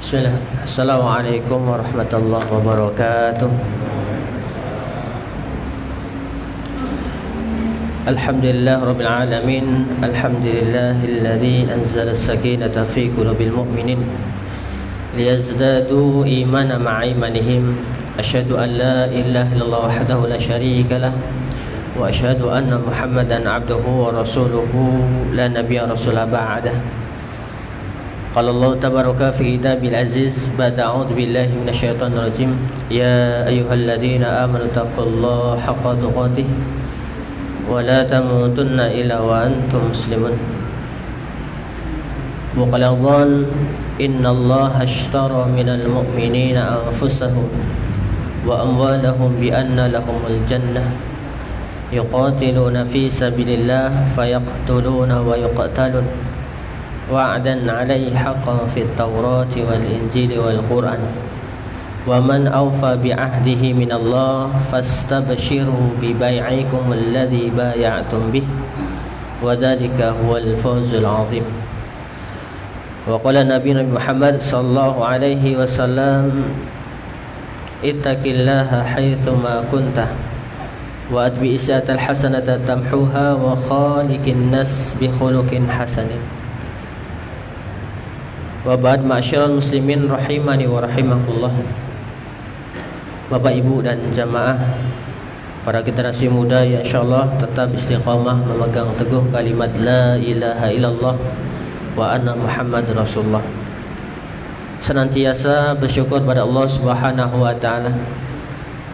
Bismillah. Assalamualaikum warahmatullahi wabarakatuh. Alhamdulillah rabbil alamin. Alhamdulillahilladzi anzala as-sakinata fi qulubil mu'minin liyazdadu imanan ma'a imanihim. Asyhadu an la ilaha illallah wahdahu la syarika lah wa asyhadu anna Muhammadan abduhu wa rasuluhu la nabiyya rasula ba'dah. Qala Allah tabaraka fi kitabil aziz ba'da a'udzu billahi minasyaitonir rajim. Ya ayyuhalladzina amanu taqullaha haqqa tuqatih wa la tamutunna illa wa antum muslimun. Wa qala Allah innallaha ashtara minal mu'minina anfusahum wa amwalahum bi anna lahumul jannah yuqatiluna fi sabilillah fayaqtuluna wa yuqtalun wa'dan 'alaihi haqqan fit Taurati wal Injili wal Qur'an wa man awfa bi 'ahdihi minallah fastabshiru bi bai'ikum alladhi bay'atum bih wa dzalika huwal fawzul 'azim. Wa qala Nabi Muhammad sallallahu alaihi wasallam ittaqillaha haitsu ma kunta wa atbi isatal hasanata tamhuha wa khaliqin nas bi khuluqin hasanin. Wa ba'd, ma'asyiral muslimin rahimani wa rahimakumullah. Bapak Ibu dan jamaah, para generasi muda yang insyaallah tetap istiqamah memegang teguh kalimat la ilaha illallah wa anna Muhammad Rasulullah. Senantiasa bersyukur pada Allah Subhanahu wa taala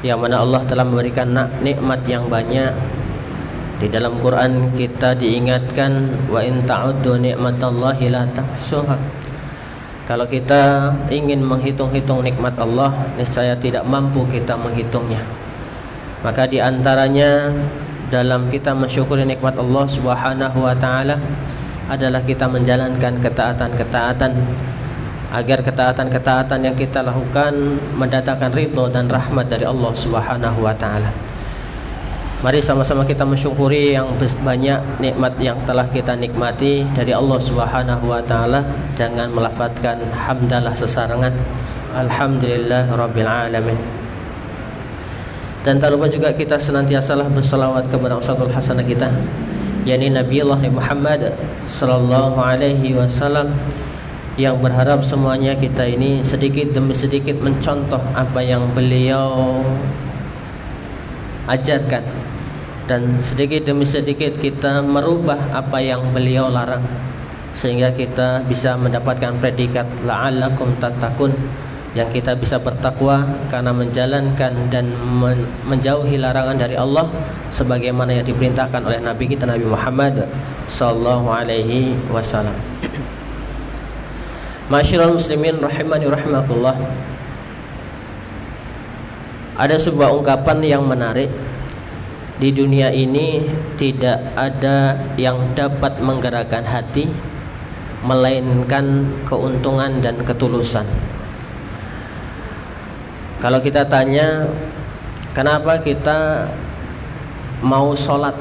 yang mana Allah telah memberikan nikmat yang banyak. Di dalam Quran kita diingatkan wa in ta'uddu ni'matallahi la tahsuha. Kalau kita ingin menghitung-hitung nikmat Allah, niscaya tidak mampu kita menghitungnya. Maka di antaranya dalam kita mensyukuri nikmat Allah Subhanahu wa taala adalah kita menjalankan ketaatan-ketaatan, agar ketaatan-ketaatan yang kita lakukan mendatangkan ridho dan rahmat dari Allah Subhanahu wa taala. Mari sama-sama kita mensyukuri yang banyak nikmat yang telah kita nikmati dari Allah Subhanahu wa taala. Jangan melafadzkan hamdalah sesarengan. Alhamdulillah rabbil alamin. Dan tak lupa juga kita senantiasalah berselawat kepada uswatul hasanah kita, yakni Nabi Allah Muhammad sallallahu alaihi wasallam, yang berharap semuanya kita ini sedikit demi sedikit mencontoh apa yang beliau ajarkan, dan sedikit demi sedikit kita merubah apa yang beliau larang, sehingga kita bisa mendapatkan predikat la'allakum tattaqun, yang kita bisa bertakwa karena menjalankan dan menjauhi larangan dari Allah sebagaimana yang diperintahkan oleh Nabi kita Nabi Muhammad sallallahu alaihi wasallam. Ma'asyiral muslimin rahimani rahimakumullah. Ada sebuah ungkapan yang menarik. Di dunia ini tidak ada yang dapat menggerakkan hati melainkan keuntungan dan ketulusan. Kalau kita tanya kenapa kita mau sholat,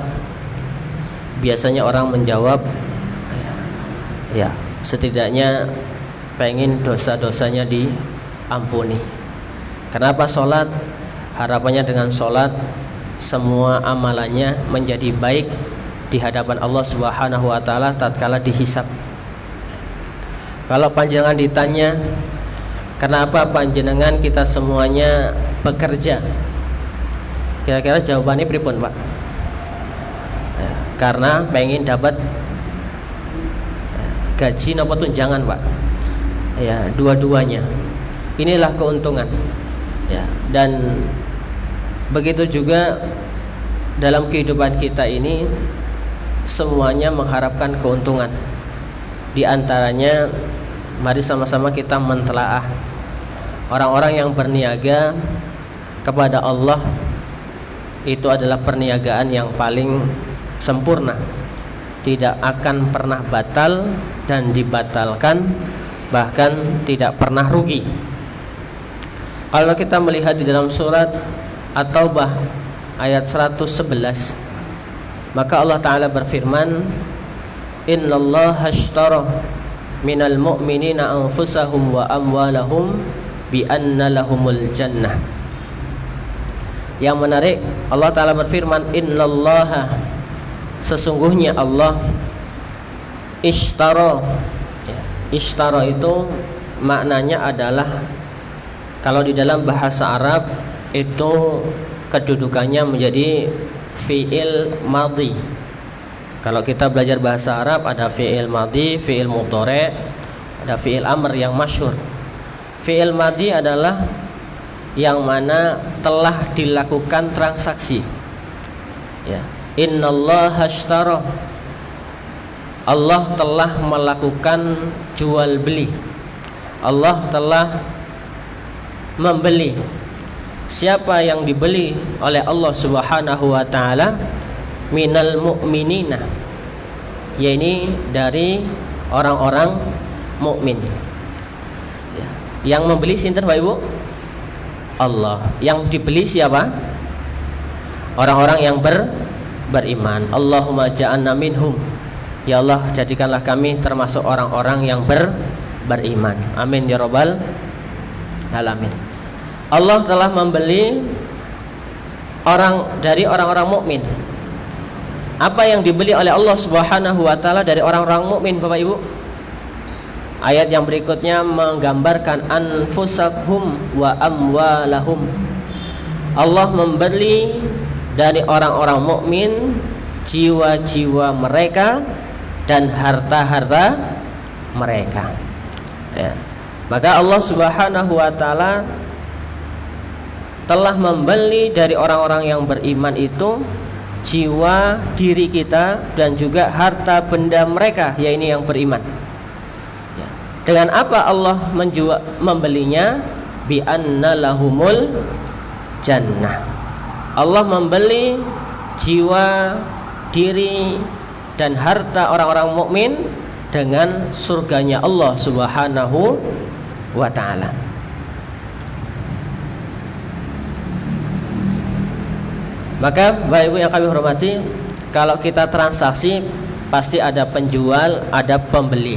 biasanya orang menjawab ya setidaknya pengen dosa-dosanya diampuni. Kenapa sholat? Harapannya dengan sholat semua amalannya menjadi baik di hadapan Allah Subhanahu wa taala tatkala dihisab. Kalau panjenengan ditanya, kenapa panjenengan kita semuanya bekerja? Kira-kira jawabannya pripun, Pak? Karena pengen dapat gaji napa tunjangan, Pak? Ya, dua-duanya. Inilah keuntungan. Ya, dan begitu juga dalam kehidupan kita ini semuanya mengharapkan keuntungan. Di antaranya mari sama-sama kita mentelaah orang-orang yang berniaga kepada Allah, itu adalah perniagaan yang paling sempurna, tidak akan pernah batal dan dibatalkan, bahkan tidak pernah rugi. Kalau kita melihat di dalam surat At-Taubah ayat 111, maka Allah Ta'ala berfirman, Innallaha ashtara minal mu'minina anfusahum wa amwalahum bi anna lahumul jannah. Yang menarik, Allah Ta'ala berfirman, innallaha, sesungguhnya Allah, ishtara. Ishtara itu maknanya adalah, kalau di dalam bahasa Arab itu kedudukannya menjadi fi'il madhi. Kalau kita belajar bahasa Arab ada fi'il madhi, fi'il mudhari', ada fi'il amr yang masyhur. Fi'il madhi adalah yang mana telah dilakukan transaksi. Ya. Innallaha ashtara, Allah telah melakukan jual beli. Allah telah membeli. Siapa yang dibeli oleh Allah Subhanahu wa taala? Minal mu'minina, yaitu dari orang-orang mukmin. Ya. Yang membeli sinten Bapak Ibu? Allah. Yang dibeli siapa? Orang-orang yang beriman. Allahumma ja'alna minhum. Ya Allah, jadikanlah kami termasuk orang-orang yang beriman. Amin ya rabbal alamin. Allah telah membeli dari orang-orang mukmin. Apa yang dibeli oleh Allah Subhanahu wa taala dari orang-orang mukmin, Bapak Ibu? Ayat yang berikutnya menggambarkan anfusahum wa amwalahum. Allah membeli dari orang-orang mukmin jiwa-jiwa mereka dan harta-harta mereka. Ya. Maka Allah Subhanahu wa taala telah membeli dari orang-orang yang beriman itu jiwa diri kita dan juga harta benda mereka, yaitu yang beriman. Dengan apa Allah membelinya? Bi anna lahumul jannah. Allah membeli jiwa, diri dan harta orang-orang mukmin dengan surganya Allah Subhanahu wa taala. Maka Bapak Ibu yang kami hormati, kalau kita transaksi pasti ada penjual, ada pembeli.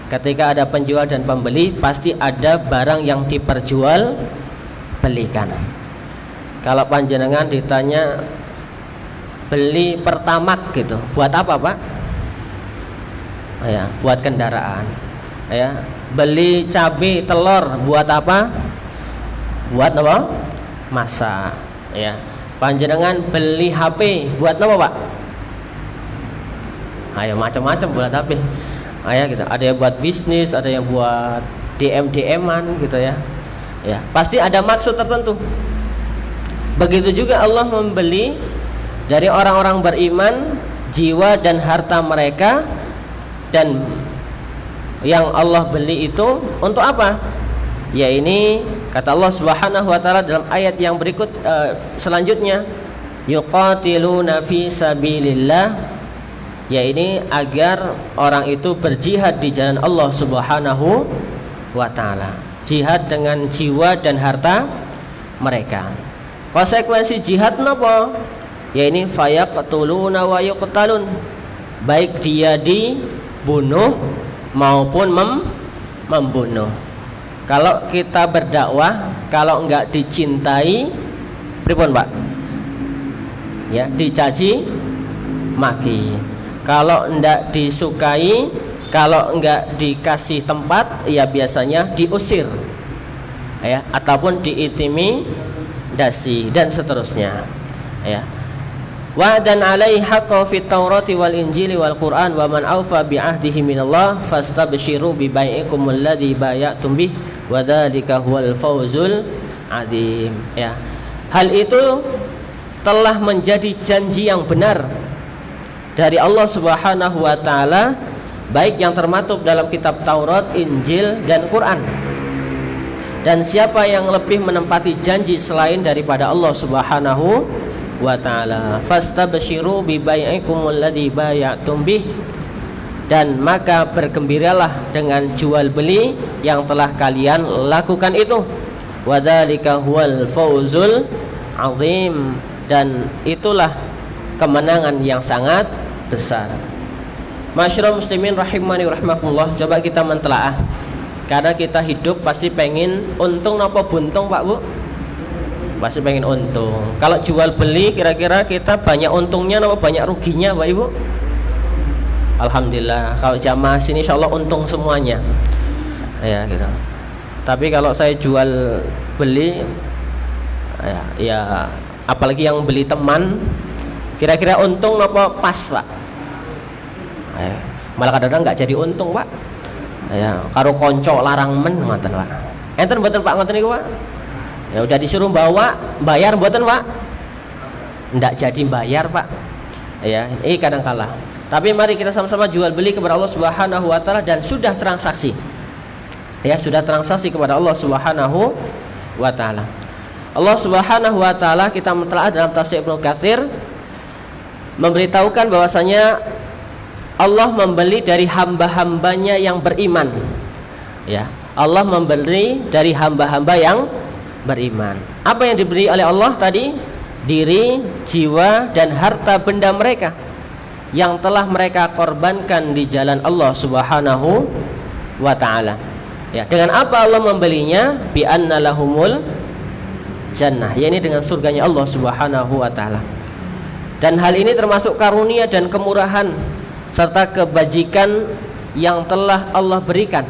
Ketika ada penjual dan pembeli, pasti ada barang yang diperjual belikan. Kalau panjenengan ditanya beli Pertamax gitu, buat apa Pak? Ya, buat kendaraan. Ya, beli cabai telur buat apa? Buat apa? Masak. Ya. Panjenengan beli HP buat apa Pak? Ayo macam-macam buat HP. Ayo gitu. Ada yang buat bisnis, ada yang buat DM-an gitu ya. Ya, pasti ada maksud tertentu. Begitu juga Allah membeli dari orang-orang beriman jiwa dan harta mereka, dan yang Allah beli itu untuk apa? Ya ini kata Allah Subhanahu wa taala dalam ayat yang berikut selanjutnya, yuqatiluna fi sabilillah, ya ini agar orang itu berjihad di jalan Allah Subhanahu wa taala. Jihad dengan jiwa dan harta mereka. Konsekuensi jihad napa? Ya ini fayaqtuluna wa yuqtalun. Baik dia dibunuh maupun membunuh. Kalau kita berdakwah, kalau enggak dicintai, pripun Pak? Ya, dicaci maki. Kalau enggak disukai, kalau enggak dikasih tempat, ya biasanya diusir. Ya, ataupun diintimidasi dan seterusnya. Ya. Wa dan alaihi haqqo fit Taurati wal Injili wal Quran wa man awfa bi ahdihi minallah fastabshiru bi bai'ikum alladzi bay'atum bih wa dzalika huwal fawzul adzim. Ya. Hal itu telah menjadi janji yang benar dari Allah Subhanahu wa taala, baik yang termaktub dalam kitab Taurat, Injil dan Quran. Dan siapa yang lebih menempati janji selain daripada Allah Subhanahu wa ta'ala, fastabshiru bi bai'ikum alladzi bay'atum bih, dan maka bergembiralah dengan jual beli yang telah kalian lakukan itu. Wa dzalika huwal fawzul azim, dan itulah kemenangan yang sangat besar. Masyarul muslimin rahimani rahimakumullah, coba kita mentelaah. Karena kita hidup pasti pengen untung napa buntung Pak Bu? Pasti pengen untung. Kalau jual beli kira-kira kita banyak untungnya napa banyak ruginya Pak Ibu? Alhamdulillah, kalau jamaah sini insyaallah untung semuanya. Ya gitu. Tapi kalau saya jual beli ya apalagi yang beli teman, kira-kira untung napa pas Pak? Malah kadang-kadang nggak jadi untung Pak. Ya, karo konco larang men ngoten Pak. Enten mboten Pak ngoten niku Pak? Ya udah disuruh bawa, bayar mboten Pak? Ndak jadi bayar Pak. Ya, ini kadang kalah. Tapi mari kita sama-sama jual beli kepada Allah Subhanahu wa taala dan sudah transaksi. Ya, sudah transaksi kepada Allah Subhanahu wa taala. Allah Subhanahu wa taala kita mentelaah dalam tafsir Ibnu Katsir memberitahukan bahwasanya Allah membeli dari hamba-hambanya yang beriman. Ya, Allah membeli dari hamba-hamba yang beriman. Apa yang diberi oleh Allah tadi? Diri, jiwa, dan harta benda mereka yang telah mereka korbankan di jalan Allah Subhanahu wa taala. Ya, dengan apa Allah membelinya? Bi anna lahumul jannah. Ya, ini dengan surganya Allah Subhanahu wa taala. Dan hal ini termasuk karunia dan kemurahan serta kebajikan yang telah Allah berikan.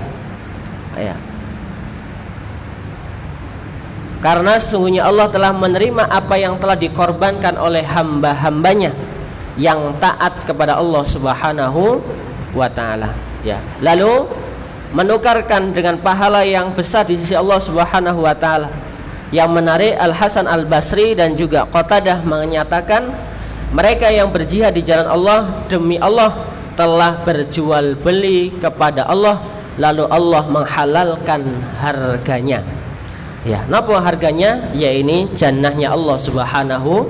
Ya. Karena sesungguhnya Allah telah menerima apa yang telah dikorbankan oleh hamba-hambanya yang taat kepada Allah Subhanahu wa taala. Ya. Lalu menukarkan dengan pahala yang besar di sisi Allah Subhanahu wa taala. Yang menarik, Al Hasan Al Basri dan juga Qatadah menyatakan mereka yang berjihad di jalan Allah demi Allah telah berjual beli kepada Allah, lalu Allah menghalalkan harganya. Ya, napa harganya? Ya ini jannahnya Allah Subhanahu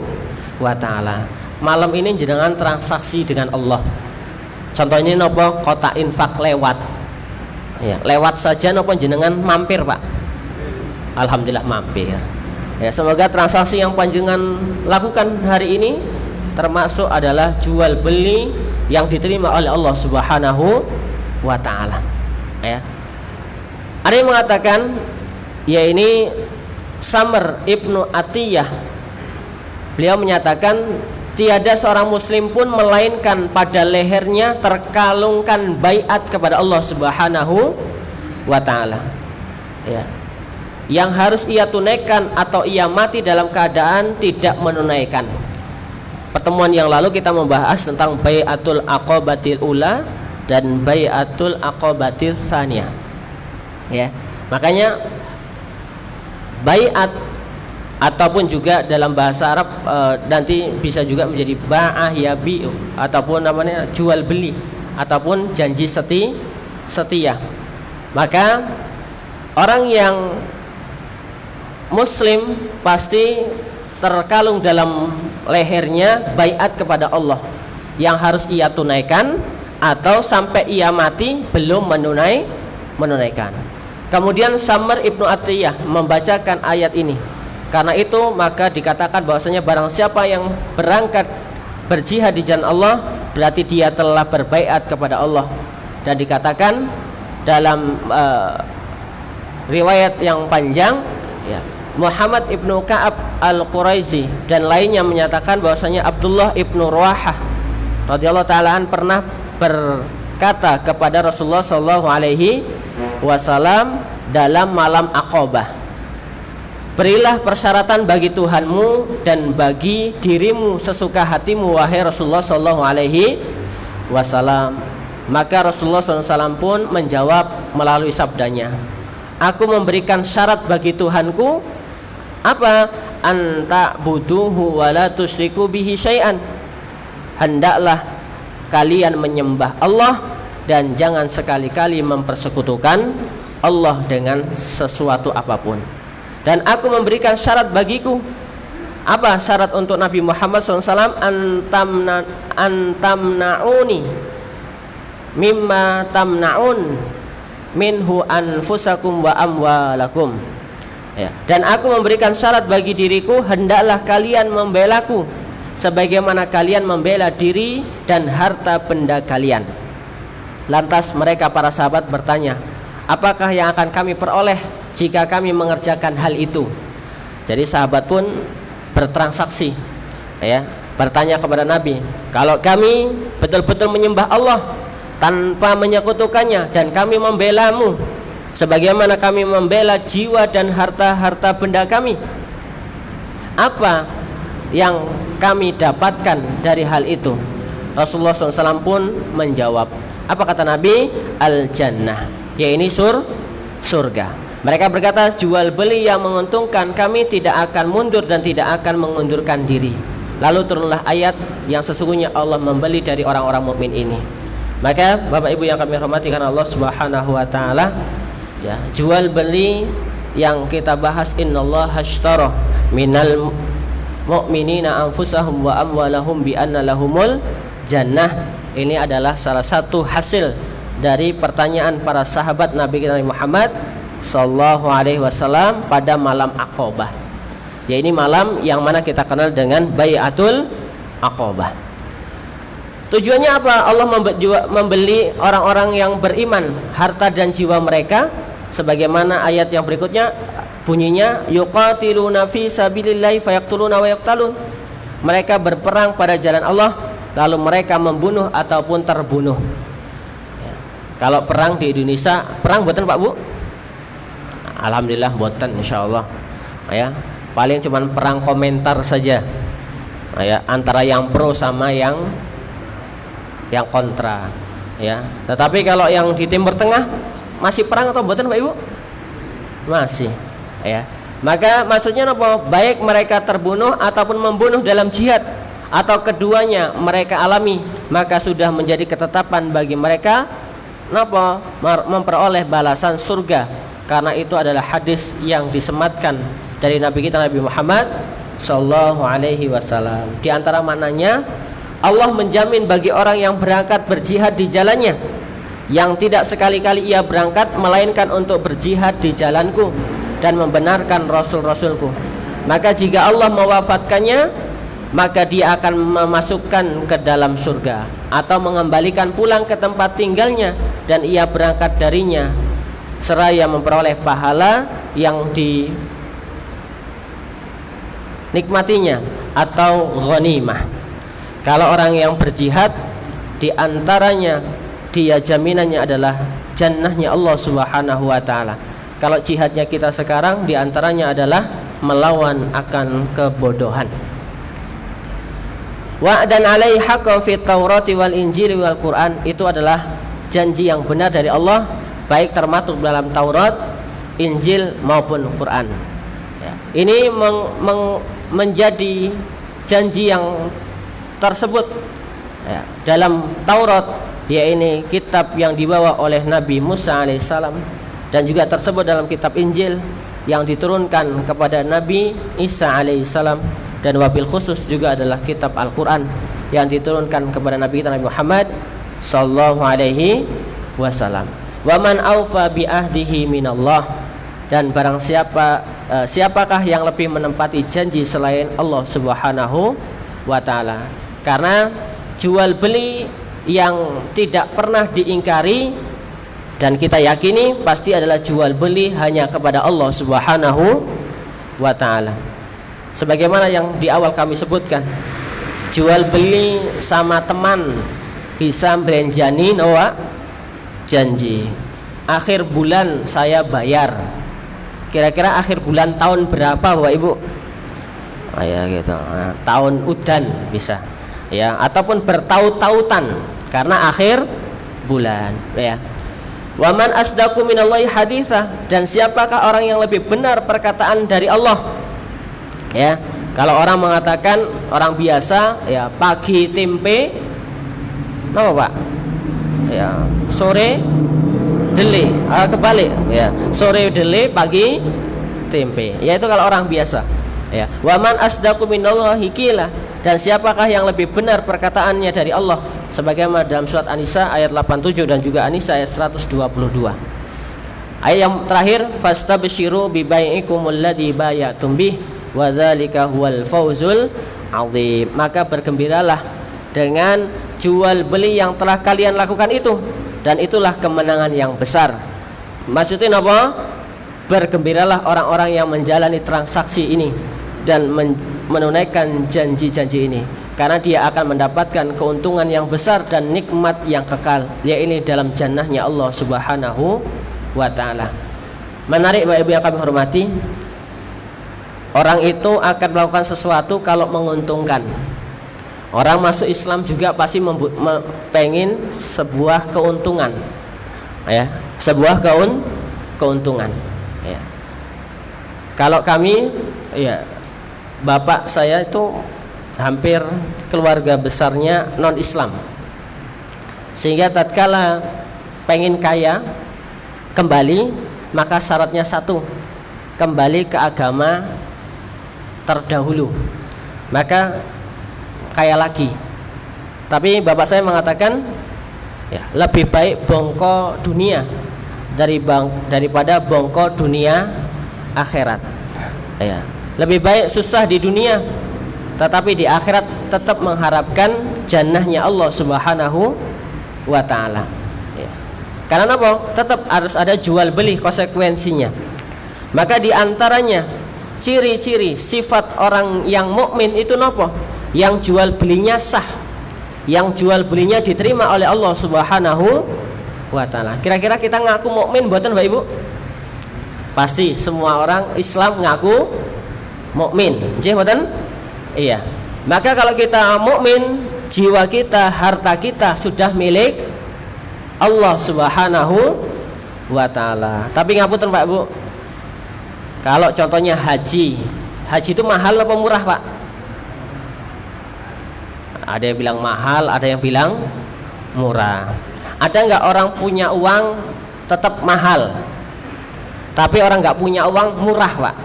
wa taala. Malam ini jenengan transaksi dengan Allah. Contohnya napa? Kotak infak lewat. Ya, lewat saja napa jenengan mampir, Pak? Alhamdulillah mampir. Ya, semoga transaksi yang panjenengan lakukan hari ini termasuk adalah jual beli yang diterima oleh Allah Subhanahu wa taala. Ya. Ada yang mengatakan ya ini Samr Ibnu Atiyah. Beliau menyatakan tiada seorang muslim pun melainkan pada lehernya terkalungkan baiat kepada Allah Subhanahu wa taala. Ya. Yang harus ia tunaikan atau ia mati dalam keadaan tidak menunaikan. Pertemuan yang lalu kita membahas tentang bai'atul aqabatil ula dan bai'atul aqabatil tsaniyah. Ya. Makanya bai'at ataupun juga dalam bahasa Arab nanti bisa juga menjadi ba'ah yabi'u ataupun namanya jual beli ataupun janji setia. Maka orang yang muslim pasti terkalung dalam lehernya baiat kepada Allah yang harus ia tunaikan atau sampai ia mati belum menunaikan. Kemudian Samr Ibnu Atiyah membacakan ayat ini. Karena itu maka dikatakan bahwasanya barang siapa yang berangkat berjihad di jalan Allah berarti dia telah berbaiat kepada Allah. Dan dikatakan dalam riwayat yang panjang ya, Muhammad ibnu Ka'ab al-Quraizi dan lainnya menyatakan bahwasanya Abdullah ibnu Ruwahah radhiyallahu ta'ala pernah berkata kepada Rasulullah sallallahu alaihi wasallam dalam malam Aqabah, berilah persyaratan bagi Tuhanmu dan bagi dirimu sesuka hatimu wahai Rasulullah sallallahu alaihi wasallam. Maka Rasulullah sallallahu alaihi wasallam pun menjawab melalui sabdanya, aku memberikan syarat bagi Tuhanku apa? Anta buduhu wala tusyriku bihi syai'an. Hendaklah kalian menyembah Allah dan jangan sekali-kali mempersekutukan Allah dengan sesuatu apapun. Dan aku memberikan syarat bagiku. Apa syarat untuk Nabi Muhammad SAW? Antamna'uni mimma tamna'un minhu anfusakum wa amwalakum. Ya. Dan aku memberikan syarat bagi diriku, hendaklah kalian membelaku sebagaimana kalian membela diri dan harta benda kalian. Lantas mereka para sahabat bertanya, apakah yang akan kami peroleh jika kami mengerjakan hal itu? Jadi sahabat pun bertransaksi, ya, bertanya kepada Nabi, kalau kami betul-betul menyembah Allah tanpa menyekutukannya dan kami membelamu sebagaimana kami membela jiwa dan harta-harta benda kami, apa yang kami dapatkan dari hal itu? Rasulullah SAW pun menjawab, apa kata Nabi? Al-jannah, yaitu surga. Mereka berkata, jual beli yang menguntungkan, kami tidak akan mundur dan tidak akan mengundurkan diri. Lalu turunlah ayat yang sesungguhnya Allah membeli dari orang-orang mukmin ini. Maka Bapak Ibu yang kami hormati karena Allah Subhanahu wa taala, ya, jual beli yang kita bahas, innallaha ashtara minal mu'minina anfusahum wa amwalahum bi anna lahumul jannah. Ini adalah salah satu hasil dari pertanyaan para sahabat Nabi kita Muhammad sallallahu alaihi wasallam pada malam Aqabah. Ya, ini malam yang mana kita kenal dengan Bai'atul Aqabah. Tujuannya apa? Allah membeli orang-orang yang beriman harta dan jiwa mereka, sebagaimana ayat yang berikutnya bunyinya, yuqatiluna fi sabilillahi fayaqtuluna wa yaqtalun. Mereka berperang pada jalan Allah, lalu mereka membunuh ataupun terbunuh. Ya. Kalau perang di Indonesia, perang buatan Pak Bu? Alhamdulillah buatan, insyaallah. Ya, paling cuman perang komentar saja. Ya, antara yang pro sama yang kontra. Ya. Tetapi kalau yang di Timur Tengah masih perang atau buatan Pak Ibu? Masih. Ya. Maka maksudnya apa? Baik mereka terbunuh ataupun membunuh dalam jihad, atau keduanya mereka alami, maka sudah menjadi ketetapan bagi mereka napa? Memperoleh balasan surga. Karena itu adalah hadis yang disematkan dari Nabi kita Nabi Muhammad sallallahu alaihi wasallam. Di antara maknanya, Allah menjamin bagi orang yang berangkat berjihad di jalannya, yang tidak sekali-kali ia berangkat melainkan untuk berjihad di jalanku dan membenarkan rasul-rasulku, maka jika Allah mewafatkannya, maka dia akan memasukkan ke dalam surga atau mengembalikan pulang ke tempat tinggalnya dan ia berangkat darinya seraya memperoleh pahala yang dinikmatinya atau ghanimah. Kalau orang yang berjihad, di antaranya dia jaminannya adalah jannahnya Allah Subhanahu wa taala. Kalau jihadnya kita sekarang, di antaranya adalah melawan akan kebodohan. Wa'dan alaihi haqqan fit Taurati wal Injil wal Quran, itu adalah janji yang benar dari Allah, baik termaktub dalam Taurat, Injil maupun Quran. Ya. Ini menjadi janji yang tersebut, ya, dalam Taurat, yaitu kitab yang dibawa oleh Nabi Musa alaihissalam, dan juga tersebut dalam kitab Injil yang diturunkan kepada Nabi Isa alaihissalam, dan wabil khusus juga adalah kitab Al-Quran yang diturunkan kepada Nabi kita Nabi Muhammad sallallahu alaihi wasallam. Wa man aufa bi ahdihi minallah, dan barang siapakah yang lebih menempati janji selain Allah Subhanahu wa taala. Karena jual beli yang tidak pernah diingkari dan kita yakini pasti adalah jual beli hanya kepada Allah Subhanahu wa taala. Sebagaimana yang di awal kami sebutkan, jual beli sama teman bisa belenjani nawa janji. Akhir bulan saya bayar. Kira-kira akhir bulan tahun berapa Bapak Ibu? Ya gitu. Nah, tahun udan bisa. Ya, ataupun bertaut-tautan karena akhir bulan, ya. Wa man asdaqu minallahi haditsa, dan siapakah orang yang lebih benar perkataan dari Allah? Ya, kalau orang mengatakan, orang biasa, ya, pagi tempe, apa Pak? Ya, sore dele, kebalik, ya, sore dele, pagi tempe. Ya, itu kalau orang biasa. Ya, wa man asdaqu minallahi qila, dan siapakah yang lebih benar perkataannya dari Allah, sebagaimana dalam surat An-Nisa ayat 87 dan juga An-Nisa ayat 122. Ayat yang terakhir, fastabshiru bi bai'ikumul ladzi bayatum bih wa dzalika huwal fawzul 'adzim. Maka bergembiralah dengan jual beli yang telah kalian lakukan itu, dan itulah kemenangan yang besar. Maksudnya apa? Bergembiralah orang-orang yang menjalani transaksi ini dan menunaikan janji-janji ini, karena dia akan mendapatkan keuntungan yang besar dan nikmat yang kekal, yaitu dalam jannahnya Allah Subhanahu wa ta'ala. Menarik Bapak Ibu yang kami hormati, orang itu akan melakukan sesuatu kalau menguntungkan. Orang masuk Islam juga pasti pengen sebuah keuntungan, ya, sebuah keuntungan. Ya. Kalau kami, ya, bapak saya itu hampir keluarga besarnya non Islam, sehingga tatkala pengen kaya kembali, maka syaratnya satu, kembali ke agama terdahulu, maka kaya lagi. Tapi bapak saya mengatakan, ya, lebih baik bongko dunia daripada bongko dunia akhirat. Ya, lebih baik susah di dunia, tetapi di akhirat tetap mengharapkan jannahnya Allah Subhanahu wa ta'ala. Ya. Karena apa? Tetap harus ada jual beli konsekuensinya. Maka di antaranya ciri-ciri sifat orang yang mukmin itu nopo? Yang jual belinya sah, yang jual belinya diterima oleh Allah Subhanahu wa ta'ala. Kira-kira kita ngaku mukmin mboten Mbak Ibu? Pasti semua orang Islam ngaku mukmin. Nggih mboten? Iya. Maka kalau kita mukmin, jiwa kita, harta kita sudah milik Allah Subhanahu wa ta'ala. Tapi ngapunten Pak Bu, kalau contohnya haji itu mahal apa murah Pak? Ada yang bilang mahal, ada yang bilang murah. Ada nggak orang punya uang tetap mahal, tapi orang nggak punya uang murah Pak?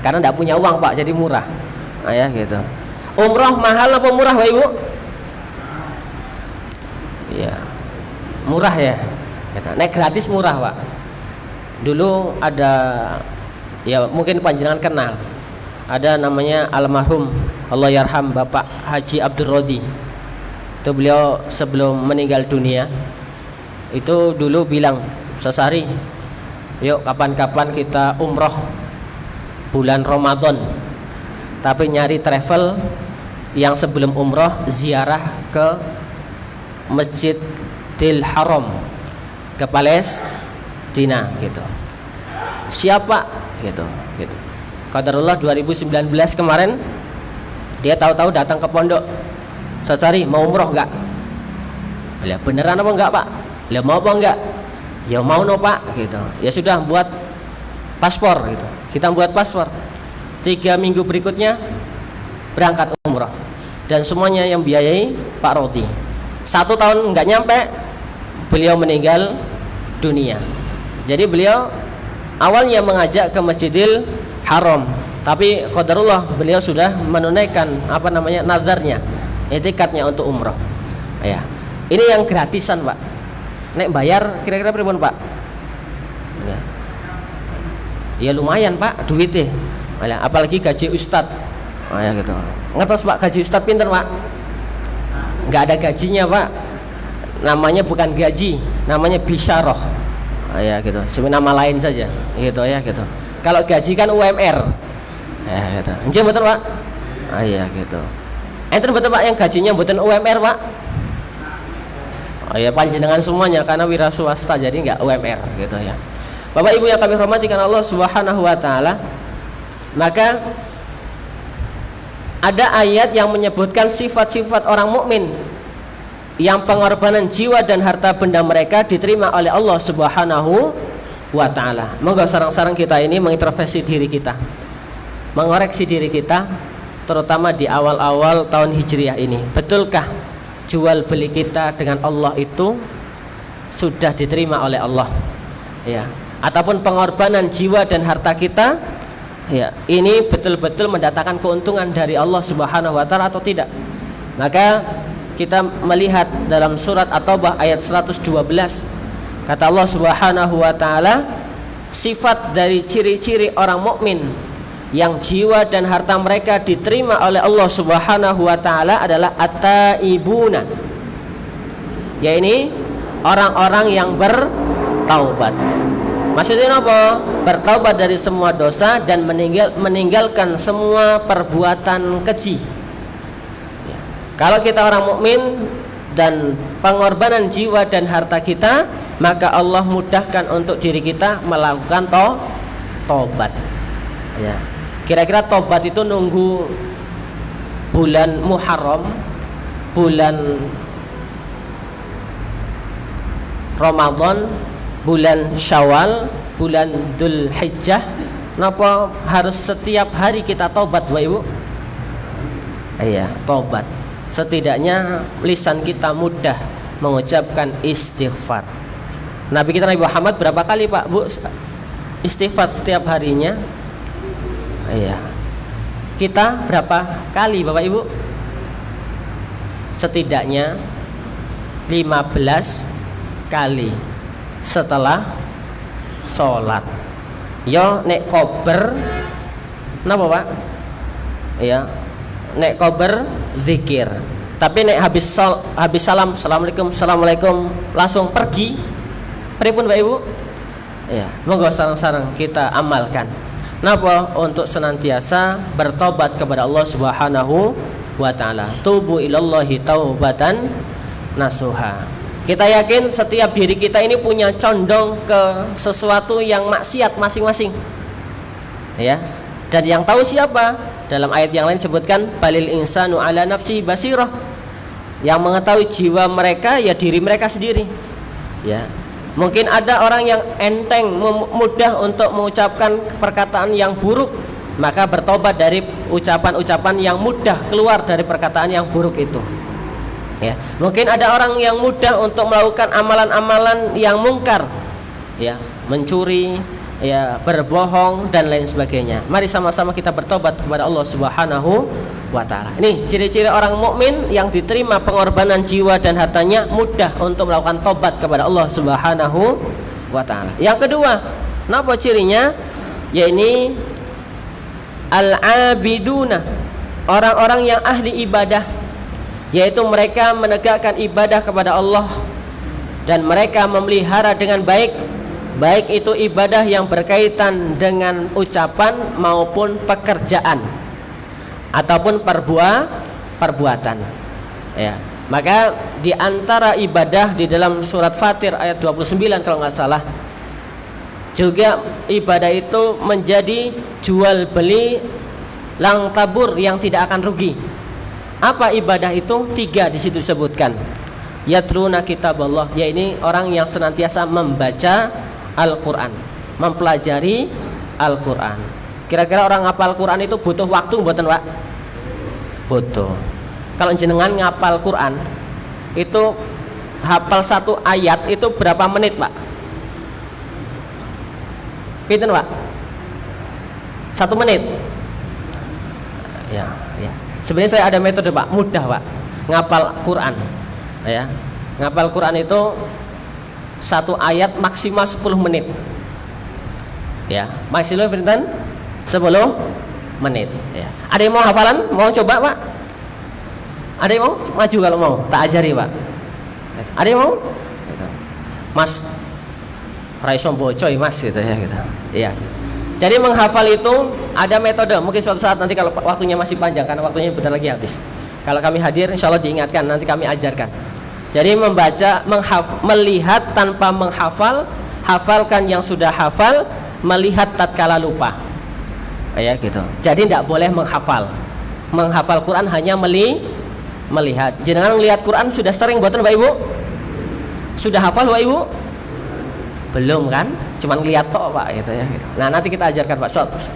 Karena nggak punya uang Pak, jadi murah. Nah, ya gitu. Umroh mahal apa murah Pak Ibu? Ya, murah ya. Naik gratis murah Pak. Dulu ada, ya mungkin panjenengan kenal, ada namanya almarhum Allah yarham Bapak Haji Abdul Rodi. Itu beliau sebelum meninggal dunia itu dulu bilang, Sosari, yuk kapan-kapan kita umroh bulan Ramadan, tapi nyari travel yang sebelum umroh ziarah ke Masjidil Haram, ke Palestina gitu. Siapa gitu. Qadarullah 2019 kemarin dia tahu-tahu datang ke pondok, Sosari mau umroh enggak? Lah beneran apa enggak Pak? Lah mau apa enggak? Ya mau no Pak gitu. Ya sudah, buat paspor gitu. Kita buat paspor. 3 minggu berikutnya berangkat umroh, dan semuanya yang biayai Pak Roti. 1 tahun enggak nyampe beliau meninggal dunia. Jadi beliau awalnya mengajak ke Masjidil Haram, tapi qadarullah beliau sudah menunaikan nazarnya, itikadnya untuk umroh. Ya. Ini yang gratisan Pak. Nek bayar kira-kira berapa Pak? Ya. Ya lumayan Pak duitnya. Ya, apalagi gaji ustad. Oh, ya gitu. Ngertos Pak gaji ustad pinter Pak? Nggak ada gajinya Pak. Namanya bukan gaji, namanya bisyarah. Oh, ya gitu. Sebenarnya nama lain saja. Gitu ya gitu. Kalau gaji kan UMR. Ya gitu. Nggih mboten Pak? Ah iya gitu. Enten mboten Pak yang gajinya mboten UMR Pak? Oh ya panjenengan semuanya karena wira swasta jadi enggak UMR gitu ya. Bapak Ibu yang kami hormati karena Allah Subhanahu wa taala, maka ada ayat yang menyebutkan sifat-sifat orang mukmin yang pengorbanan jiwa dan harta benda mereka diterima oleh Allah Subhanahu wa ta'ala. Monggo sarang-sarang kita ini mengintrospeksi diri kita, mengoreksi diri kita, terutama di awal-awal tahun Hijriah ini. Betulkah jual beli kita dengan Allah itu sudah diterima oleh Allah? Ya. Ataupun pengorbanan jiwa dan harta kita, ya, ini betul-betul mendatangkan keuntungan dari Allah Subhanahu wa ta'ala atau tidak? Maka kita melihat dalam surat At-Taubah ayat 112, kata Allah Subhanahu wa ta'ala, sifat dari ciri-ciri orang mukmin yang jiwa dan harta mereka diterima oleh Allah Subhanahu wa ta'ala adalah at-taibuna, yaitu orang-orang yang bertaubat. Maksudnya apa? Bertaubat dari semua dosa dan meninggalkan semua perbuatan keji. Ya. Kalau kita orang mukmin dan pengorbanan jiwa dan harta kita, maka Allah mudahkan untuk diri kita melakukan tobat. Ya. Kira-kira tobat itu nunggu bulan Muharram, bulan Ramadan, bulan Syawal, bulan Dzulhijjah. Kenapa harus setiap hari kita tobat, Bapak Ibu? Iya, tobat. Setidaknya lisan kita mudah mengucapkan istighfar. Nabi kita Nabi Muhammad berapa kali, Pak, Bu, istighfar setiap harinya? Iya. Kita berapa kali, Bapak Ibu? Setidaknya 15 kali setelah sholat. Yo nek kober napa, Pak? Iya, nek kober zikir. Tapi nek habis salam, assalamualaikum langsung pergi. Pripun, Bapak Ibu? Iya, monggo sareng-sareng kita amalkan. Napa? Untuk senantiasa bertobat kepada Allah Subhanahu wa taala. Tubu ilallahi taubatan nasuha. Kita yakin setiap diri kita ini punya condong ke sesuatu yang maksiat masing-masing. Ya. Dan yang tahu siapa? Dalam ayat yang lain sebutkan balil insanu ala nafsi basirah. Yang mengetahui jiwa mereka ya diri mereka sendiri. Ya. Mungkin ada orang yang enteng, mudah untuk mengucapkan perkataan yang buruk, maka bertobat dari ucapan-ucapan yang mudah keluar dari perkataan yang buruk itu. Ya, mungkin ada orang yang mudah untuk melakukan amalan-amalan yang mungkar, ya, mencuri, ya, berbohong dan lain sebagainya. Mari sama-sama kita bertobat kepada Allah Subhanahu wa taala. Ini ciri-ciri orang mukmin yang diterima pengorbanan jiwa dan hartanya, mudah untuk melakukan tobat kepada Allah Subhanahu wa taala. Yang kedua, napa cirinya? Yaitu al-abiduna, orang-orang yang ahli ibadah, yaitu mereka menegakkan ibadah kepada Allah dan mereka memelihara dengan baik itu ibadah yang berkaitan dengan ucapan maupun pekerjaan ataupun perbuatan. Ya, maka di antara ibadah di dalam surat Fatir ayat 29 kalau nggak salah, juga ibadah itu menjadi jual beli lang tabur yang tidak akan rugi. Apa ibadah itu? 3 di situ disebutkan. Yatruna kitaballah, yaitu orang yang senantiasa membaca Al-Qur'an, mempelajari Al-Qur'an. Kira-kira orang ngapal Quran itu butuh waktu mboten, Pak? Butuh. Kalau jenengan ngapal Quran itu hafal 1 ayat itu berapa menit, Pak? Pinten, Pak? 1 menit. Ya. Sebenarnya saya ada metode, Pak, mudah, Pak, ngapal Quran. Ya. Ngapal Quran itu 1 ayat maksimal 10 menit. Ya, maksimal pinten? 10 menit. Ya. Ada yang mau hafalan? Mau coba, Pak? Ada yang mau? Maju kalau mau, tak ajari, Pak. Ada yang mau? Mas, raiso bocoy, Mas, gitu ya, gitu. Iya. Jadi menghafal itu ada metode. Mungkin suatu saat nanti kalau waktunya masih panjang, karena waktunya bentar lagi habis. Kalau kami hadir, insya Allah diingatkan, nanti kami ajarkan. Jadi membaca, melihat tanpa menghafal, hafalkan yang sudah hafal, melihat tatkala lupa. Ya gitu. Jadi tidak boleh menghafal. Menghafal Quran hanya melihat. Jangan melihat Quran sudah sering buatan, Bapak Ibu? Sudah hafal, Bapak Ibu? Belum kan? Cuman lihat tok, Pak, gitu ya gitu. Nah, nanti kita ajarkan, Pak,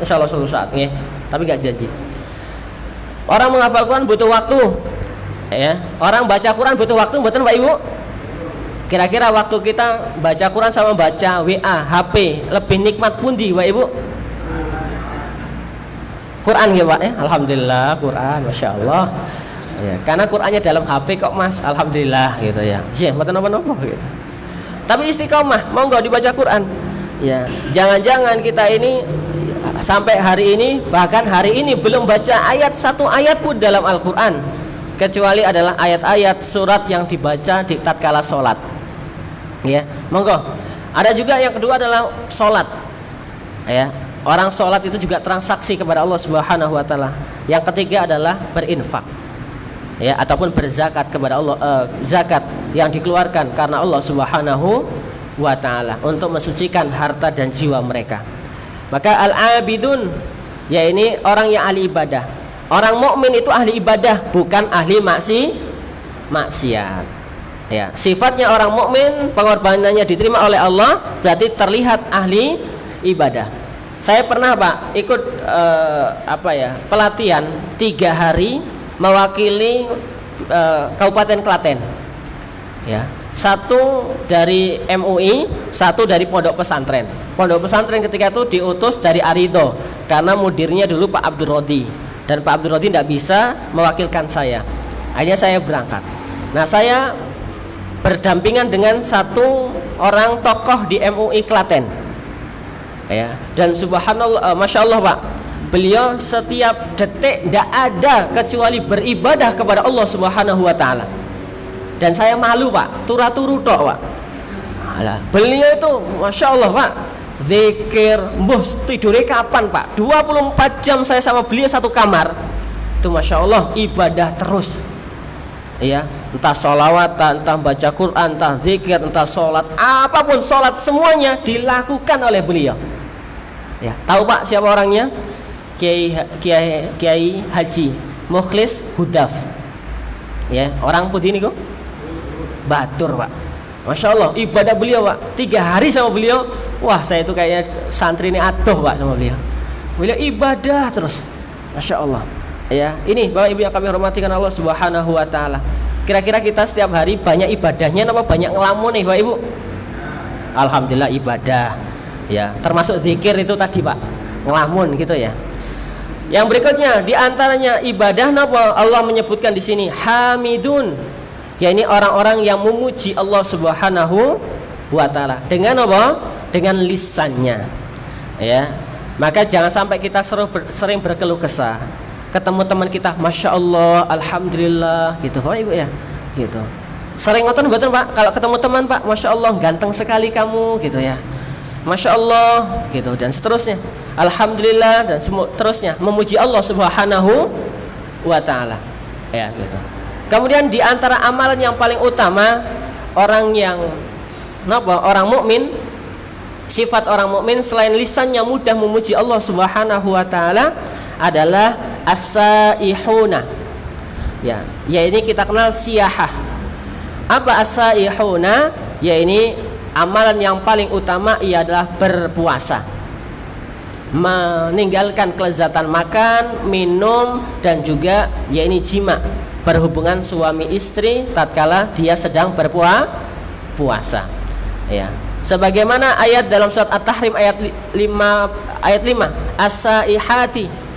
insyaallah suatu saat nggih. Tapi enggak janji. Orang menghafal Quran butuh waktu. Ya, orang baca Quran butuh waktu mboten, Pak Ibu? Kira-kira waktu kita baca Quran sama baca WA, HP lebih nikmat pundi, Pak Ibu? Quran ya, Pak, ya? Alhamdulillah Quran, Masya Allah. Ya, karena Qurannya dalam HP kok, Mas. Alhamdulillah gitu ya. Ya, mboten napa-napa gitu. Tapi istiqomah, monggo dibaca Quran. Ya, jangan-jangan kita ini sampai hari ini, bahkan hari ini belum baca 1 ayat pun dalam Al-Quran, kecuali adalah ayat-ayat surat yang dibaca di tatkala sholat. Ya, monggo. Ada juga yang kedua adalah sholat. Ya, orang sholat itu juga transaksi kepada Allah Subhanahu wa taala. Yang ketiga adalah berinfak. Ya, ataupun berzakat kepada Allah, zakat yang dikeluarkan karena Allah Subhanahu wa taala untuk mensucikan harta dan jiwa mereka. Maka al-abidun, ya ini orang yang ahli ibadah. Orang mukmin itu ahli ibadah, bukan ahli maksiat. Ya, sifatnya orang mukmin, pengorbanannya diterima oleh Allah, berarti terlihat ahli ibadah. Saya pernah Pak ikut pelatihan 3 hari mewakili Kabupaten Klaten. Ya, 1 dari MUI, 1 dari pondok pesantren. Pondok pesantren ketika itu diutus dari Arido karena mudirnya dulu Pak Abdul Rodi, dan Pak Abdul Rodi tidak bisa mewakilkan saya. Akhirnya saya berangkat. Nah, saya berdampingan dengan 1 orang tokoh di MUI Klaten. Ya, dan subhanallah, masya Allah Pak, beliau setiap detik tidak ada kecuali beribadah kepada Allah Subhanahu wa taala. Dan saya malu Pak, turu-turu tok Pak. Alah, beliau itu masya Allah Pak, zikir, mbuh tidurnya kapan Pak? 24 jam saya sama beliau satu kamar. Itu masya Allah ibadah terus. Ya, entah sholawatan, entah baca Quran, entah zikir, entah sholat, apapun sholat semuanya dilakukan oleh beliau. Ya, tahu Pak siapa orangnya? Kiai Haji Mukhlis Hudaf. Ya, orang putih ini kok batur Pak. Masya Allah ibadah beliau Pak, 3 hari sama beliau. Wah, saya itu kayaknya santri ini adoh Pak sama beliau. Beliau ibadah terus, masya Allah. Ya, ini Bapak Ibu yang kami hormati karena Allah Subhanahu wa taala. Kira-kira kita setiap hari banyak ibadahnya apa banyak ngelamun nih Bapak Ibu? Alhamdulillah ibadah. Ya, termasuk zikir itu tadi Pak, ngelamun gitu ya. Yang berikutnya di antaranya ibadah napa Allah menyebutkan di sini hamidun. Ya, ini orang-orang yang memuji Allah Subhanahu wa taala dengan apa? Dengan lisannya. Ya. Maka jangan sampai kita sering berkeluh kesah. Ketemu teman kita, masya Allah, alhamdulillah, gitu Pak Ibu ya, gitu. Sering ngotot betul Pak, kalau ketemu teman Pak, masya Allah, ganteng sekali kamu, gitu ya, masya Allah, gitu, dan seterusnya, alhamdulillah, dan seterusnya, memuji Allah Subhanahu wa taala, ya, gitu. Kemudian di antara amalan yang paling utama orang mukmin, sifat orang mukmin selain lisannya mudah memuji Allah Subhanahu wa taala adalah as-saihuna. Ya, ini kita kenal siyahah. Apa as-saihuna? Ya, ini amalan yang paling utama ia adalah berpuasa. Meninggalkan kelezatan makan, minum, dan juga ya ini jima, berhubungan suami istri tatkala dia sedang berpuasa. Ya. Sebagaimana ayat dalam surat At-Tahrim ayat 5 as-saihati.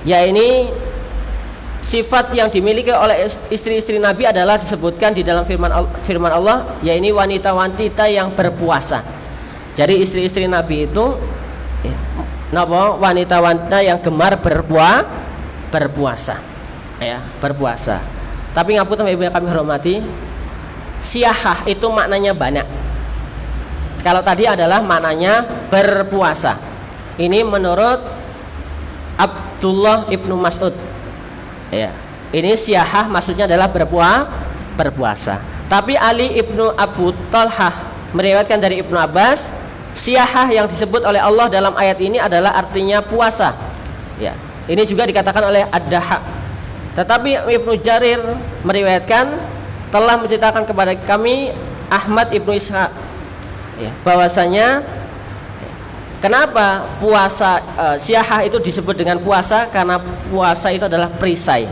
Ya, ini sifat yang dimiliki oleh istri-istri Nabi adalah disebutkan di dalam firman Allah, ya ini wanita-wanita yang berpuasa. Jadi istri-istri Nabi itu ya, wanita-wanita yang gemar berpuasa. Ya, berpuasa. Tapi ngapunten Ibu yang kami hormati, siyahah itu maknanya banyak. Kalau tadi adalah maknanya berpuasa. Ini menurut Abdullah ibnu Mas'ud. Ya, ini siyahah maksudnya adalah berpuasa. Tapi Ali ibnu Abu Talhah meriwayatkan dari Ibnu Abbas, siyahah yang disebut oleh Allah dalam ayat ini adalah artinya puasa. Ya, ini juga dikatakan oleh Ad-Daha. Tetapi Ibnu Jarir meriwayatkan telah menceritakan kepada kami Ahmad ibnu Ishaq, ya, bahwasanya kenapa puasa siyahah itu disebut dengan puasa? Karena puasa itu adalah perisai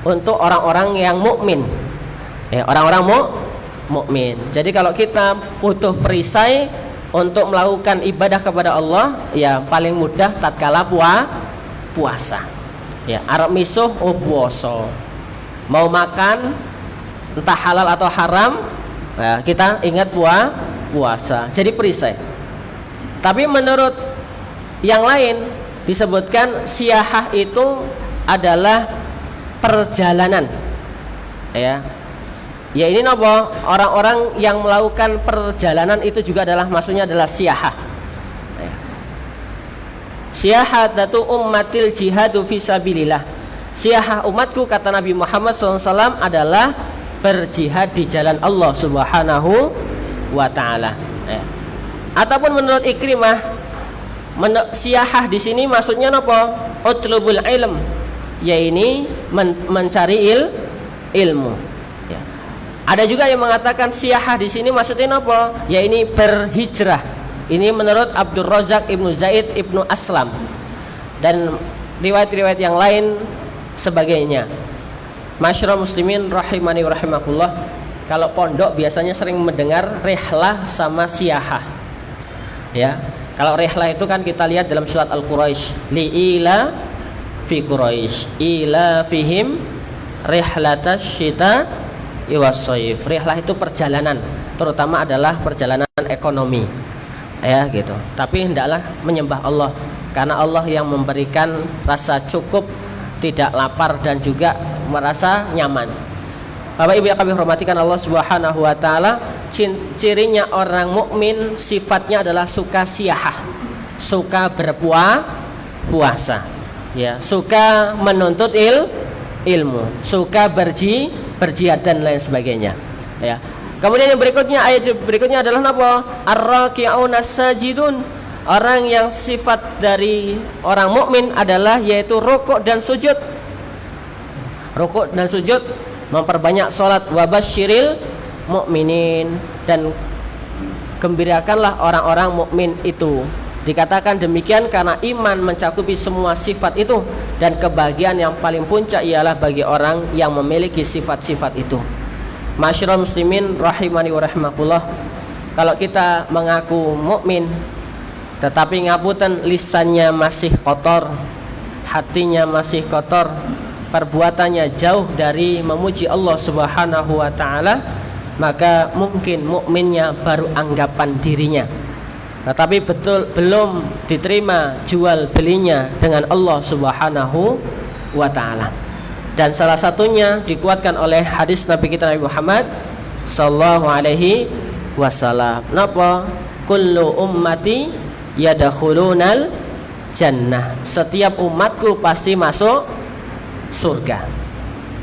untuk orang-orang yang mukmin. Ya, orang-orang mukmin. Jadi kalau kita butuh perisai untuk melakukan ibadah kepada Allah, ya paling mudah tatkala puasa. Ya, arep misuh puasa. Mau makan entah halal atau haram, nah, kita ingat puasa. Jadi perisai. Tapi menurut yang lain disebutkan siyahah itu adalah perjalanan. Ya. Ya ini nopo, orang-orang yang melakukan perjalanan itu juga adalah maksudnya adalah siyahah. Siyahatu ummatil jihadu fisabilillah. Siyahah umatku kata Nabi Muhammad SAW adalah berjihad di jalan Allah Subhanahu wa taala. Ataupun menurut Ikrimah, siyahah di sini maksudnya nopo? Utlubul ilm, yaitu mencari ilmu. Ada juga yang mengatakan siyahah di sini maksudnya apa? Ya ini berhijrah. Ini menurut Abdul Razak Ibnu Zaid Ibnu Aslam dan riwayat-riwayat yang lain sebagainya. Masyarul muslimin rahimani rahimakumullah. Kalau pondok biasanya sering mendengar rihlah sama siyahah. Ya. Kalau rihlah itu kan kita lihat dalam surat Al-Quraisy, li'ila fi Quraisy, ila fihim rihlatash syita iwasoif. Rihlah itu perjalanan, terutama adalah perjalanan ekonomi, ya gitu. Tapi hendaklah menyembah Allah, karena Allah yang memberikan rasa cukup, tidak lapar dan juga merasa nyaman. Bapak Ibu yang kami hormatikan Allah Subhanahu wa taala, cirinya orang mukmin sifatnya adalah suka siyahah, suka berpuasa, ya, suka menuntut ilmu, suka berjihad dan lain sebagainya, ya. Kemudian yang berikutnya, ayat berikutnya adalah apa? Ar-raki'un as-sajidun. Orang yang sifat dari orang mukmin adalah yaitu rukuk dan sujud. Rukuk dan sujud, memperbanyak salat, wa basyiril mukminin, dan gembirakanlah orang-orang mukmin itu. Dikatakan demikian karena iman mencakupi semua sifat itu, dan kebahagiaan yang paling puncak ialah bagi orang yang memiliki sifat-sifat itu. Masyarul muslimin rahimani wa rahimakumullah. Kalau kita mengaku mukmin tetapi ngapunten lisannya masih kotor, hatinya masih kotor, perbuatannya jauh dari memuji Allah Subhanahu wa taala, maka mungkin mukminnya baru anggapan dirinya, tetapi belum diterima jual belinya dengan Allah Subhanahu wa taala. Dan salah satunya dikuatkan oleh hadis Nabi kita Nabi Muhammad sallallahu alaihi wasallam. Napa? Kullu ummati yadkhulunal jannah. Setiap umatku pasti masuk surga.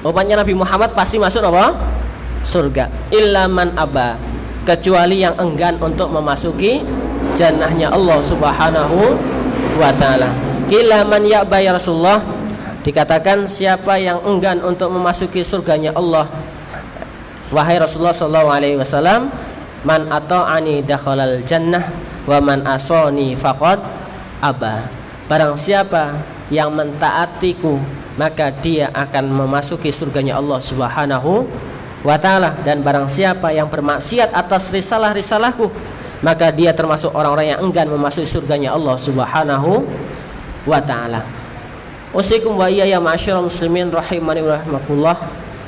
Umatnya Nabi Muhammad pasti masuk apa? Surga. Illa man aba, kecuali yang enggan untuk memasuki jannahnya Allah Subhanahu wa taala. Qila man ya'ba ya Rasulullah, dikatakan siapa yang enggan untuk memasuki surganya Allah, wahai Rasulullah sallallahu alaihi wasallam, man ata'ani dakhalal jannah wa man asani faqad aba. Barang siapa yang mentaatiku maka dia akan memasuki surganya Allah Subhanahu wa taala, dan barang siapa yang bermaksiat atas risalah-risalahku maka dia termasuk orang-orang yang enggan memasuki surganya Allah Subhanahu wa taala. Usikum wa iyya ya ma'asyiral muslimin rahimani wa rahimakumullah.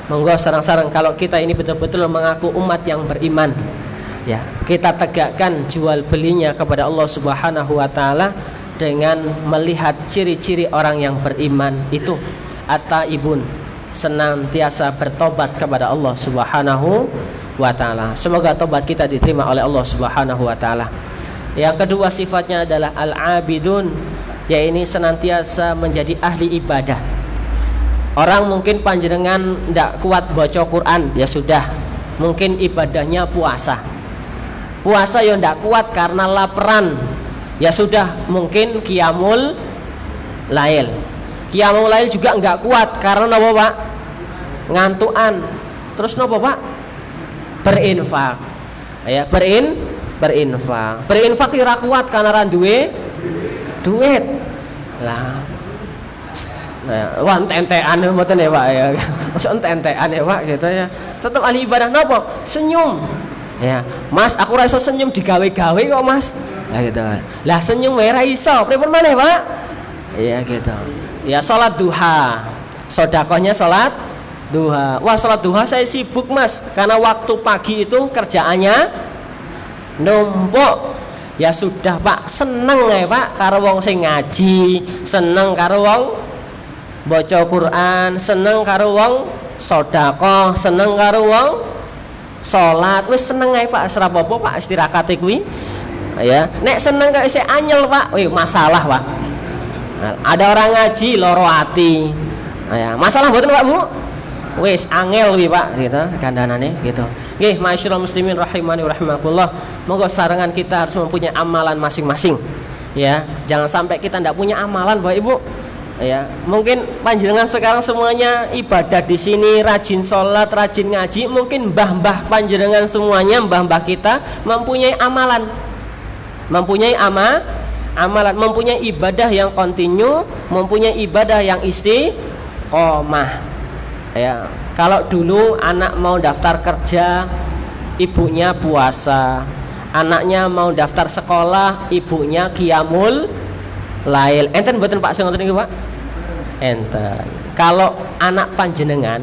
Monggo sareng-sareng kalau kita ini betul-betul mengaku umat yang beriman, ya, kita tegakkan jual belinya kepada Allah Subhanahu wa taala dengan melihat ciri-ciri orang yang beriman itu. At-taibun, senantiasa bertobat kepada Allah Subhanahu wa taala. Semoga tobat kita diterima oleh Allah Subhanahu wa taala. Yang kedua sifatnya adalah al-abidun, yaitu senantiasa menjadi ahli ibadah. Orang mungkin panjenengan tidak kuat baca Quran, ya sudah, mungkin ibadahnya puasa. Puasa yang tidak kuat karena laparan, ya sudah, mungkin qiyamul lail. Qiyamul lail juga enggak kuat karena apa, Pak? Ngantuan. Terus apa, Pak? Berinfak. Ya, berinfak. Berinfak ora kuat karena ra duwe duit. Lah. Nah, wah entean mboten ya, Pak ya. Masa entean ya, Pak gitu ya. Tetap ahli ibadah napa? Senyum. Ya, Mas, aku ra iso senyum digawe-gawe kok, Mas. Lah gitu. Lah senyum wae ra iso. Pripun maneh, Pak? Iya gitu. Ya salat duha. Sedekahnya salat duha. Wah, salat duha saya sibuk, Mas, karena waktu pagi itu kerjaannya numpuk. Ya sudah, Pak, seneng ya, Pak, karo wong sing ngaji, seneng karo wong baca Quran, seneng karo wong sedekah, seneng karo wong salat wis seneng ae Pak, ora apa-apa Pak istirakate kuwi. Ya, nek seneng kok isih anyel Pak, masalah Pak. Nah, ada orang ngaji loro ati. Ya, masalah mboten Pak Bu? Wis angel kuwi Pak, gitu kandanane gitu. Nggih, masyaallah muslimin rahimani rahimakumullah. Monggo sarengan kita harus mempunyai amalan masing-masing. Ya, jangan sampai kita ndak punya amalan Bapak Ibu. Ya, mungkin panjenengan sekarang semuanya ibadah di sini, rajin sholat, rajin ngaji. Mungkin mbah-mbah panjenengan semuanya, mbah-mbah kita mempunyai amalan, mempunyai amalan, mempunyai ibadah yang kontinu, mempunyai ibadah yang istiqomah. Ya, kalau dulu anak mau daftar kerja, ibunya puasa. Anaknya mau daftar sekolah, ibunya qiyamul lail. Enten mboten Pak sing ngoten niku Pak? Enten. Kalau anak panjenengan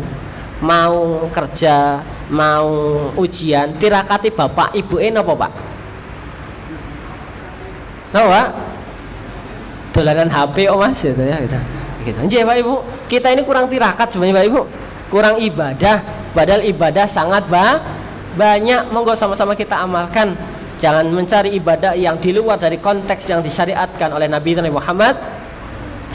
mau kerja, mau ujian, tirakati bapak ibuke napa Pak? Napa Pak? Dolanan HP Mas gitu ya gitu. Gitu. Nggih Pak Ibu, kita ini kurang tirakat sebenarnya Pak Ibu. Kurang ibadah, padahal ibadah sangat banyak. Monggo sama-sama kita amalkan. Jangan mencari ibadah yang di luar dari konteks yang disyariatkan oleh Nabi Muhammad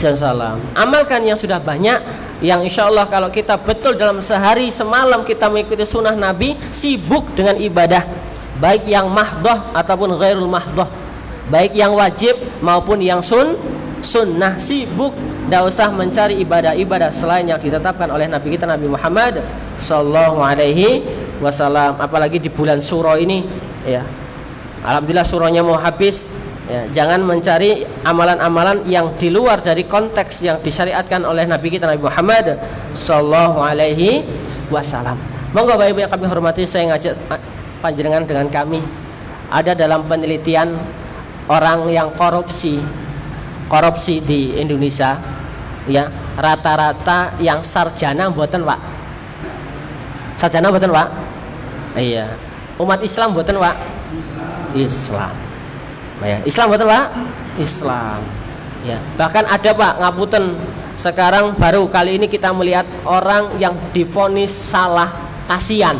SAW. Amalkan yang sudah banyak, yang insya Allah kalau kita betul dalam sehari semalam kita mengikuti sunnah Nabi, sibuk dengan ibadah, baik yang mahdoh ataupun ghairul mahdoh, baik yang wajib maupun yang sunnah, sibuk. Tidak usah mencari ibadah-ibadah selain yang ditetapkan oleh Nabi kita Nabi Muhammad Sallallahu Alaihi Wasallam. Apalagi di bulan Syuro ini, ya, alhamdulillah surahnya mau habis. Ya, jangan mencari amalan-amalan yang di luar dari konteks yang disyariatkan oleh Nabi kita Nabi Muhammad Sallallahu Alaihi Wasallam. Monggo Bapak Ibu yang kami hormati, saya ngajak panjenengan dengan kami. Ada dalam penelitian orang yang korupsi di Indonesia, ya, rata-rata yang sarjana mboten Pak. Sarjana mboten Pak? Iya. Umat Islam mboten Pak? Islam. Ya, Islam betul Pak? Islam. Ya, bahkan ada Pak, ngapunten, sekarang baru kali ini kita melihat orang yang divonis salah kasihan.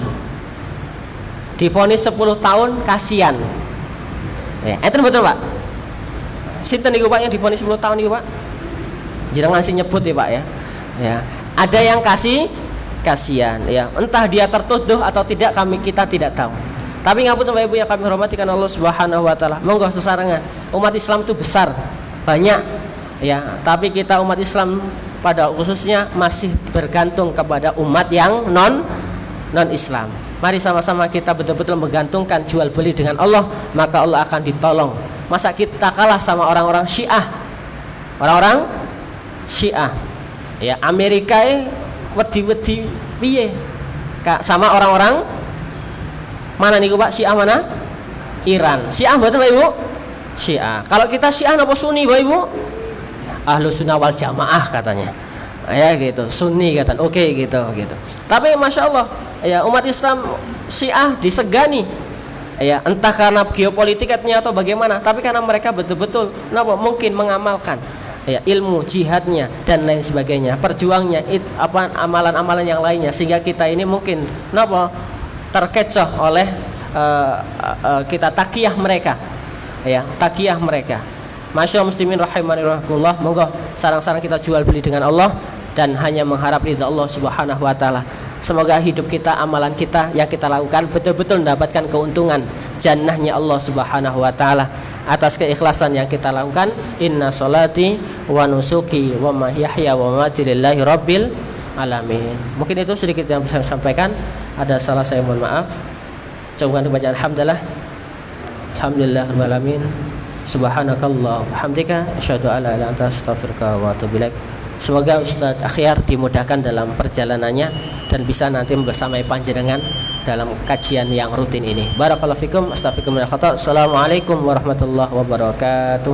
Divonis 10 tahun kasihan. Ya, enten betul Pak? Sinten niku Pak yang divonis 10 tahun niku Pak? Jangan ngasih nyebut ya Pak ya. Ya, ada yang kasihan ya. Entah dia tertuduh atau tidak, kita tidak tahu. Tapi ngapunten Bapak Ibu yang kami hormati karena Allah Subhanahu wa taala. Monggo sesarengan. Umat Islam itu besar, banyak ya, tapi kita umat Islam pada khususnya masih bergantung kepada umat yang non Islam. Mari sama-sama kita betul-betul menggantungkan jual beli dengan Allah, maka Allah akan ditolong. Masa kita kalah sama orang-orang Syiah? Orang-orang Syiah. Ya, Amerika wedi-wedi piye? Sama orang-orang mana niku Pak? Syiah mana? Iran. Syiah mboten Pak Ibu? Syiah. Kalau kita Syiah napa Sunni Pak Ibu? Ahlus Sunnah wal Jamaah katanya. Ya gitu, Sunni katanya. Oke gitu. Tapi Masya Allah, ya, umat Islam Syiah disegani. Ya, entah karena geopolitiknya atau bagaimana, tapi karena mereka betul-betul mungkin mengamalkan ya, ilmu jihadnya dan lain sebagainya, perjuangnya, amalan-amalan yang lainnya, sehingga kita ini mungkin terkecoh oleh kita takiyah mereka, ya, takiyah mereka. Masyaallah muslimin rahimani rahimakumullah. Monggo sarang-sarang kita jual beli dengan Allah dan hanya mengharap ridha Allah Subhanahu wa taala. Semoga hidup kita, amalan kita yang kita lakukan betul-betul mendapatkan keuntungan jannahnya Allah Subhanahu wa taala atas keikhlasan yang kita lakukan. Inna sholati wa nusuki wa mahyaya wa mamati lillahi rabbil alamin. Mungkin itu sedikit yang bisa saya sampaikan. Ada salah saya mohon maaf. Coba baca alhamdulillah. Alhamdulillah rabbil alamin. Subhanakallah hamdika asyhadu an la ilaha illa anta astaghfiruka wa atubu ilaik. Semoga Ustaz Akhyar dimudahkan dalam perjalanannya dan bisa nanti bersamai panjenengan dalam kajian yang rutin ini. Barakallahu fikum, astaghfiruka min al khata'. Assalamualaikum warahmatullahi wabarakatuh.